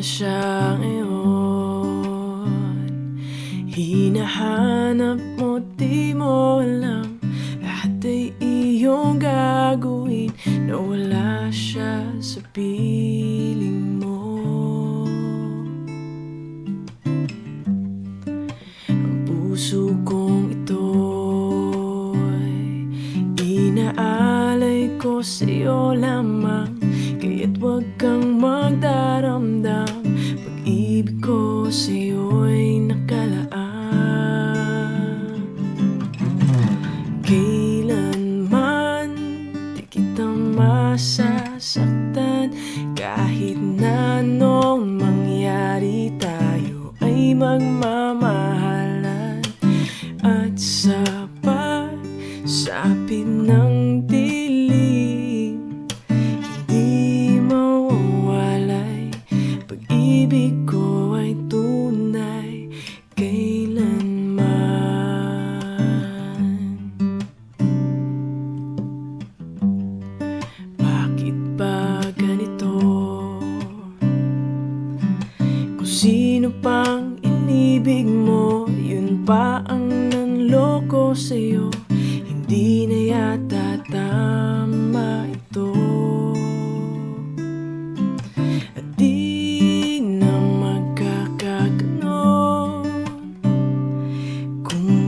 siya ngayon. Hinahanap mo, di mo alam, lahat ay iyong gagawin na wala siya sa piling mo. Ang puso kong ito'y inaalay ko sa'yo lamang, kaya't huwag kang magdaramdam, pag-ibig ko sa'yo'y nakalaan. Kailanman di kita masasaktan, kahit na anong mangyari, tayo ay magmamahalan. At sa pagsapit ng dilim, hindi mawawalay, pag-ibig ko ay tunay kailanman. Bakit ba ganito? Kung sino pang inibig mo, yun pa ang nanloko sa'yo. Hindi na yata tama ito, at di na magkakaganon kung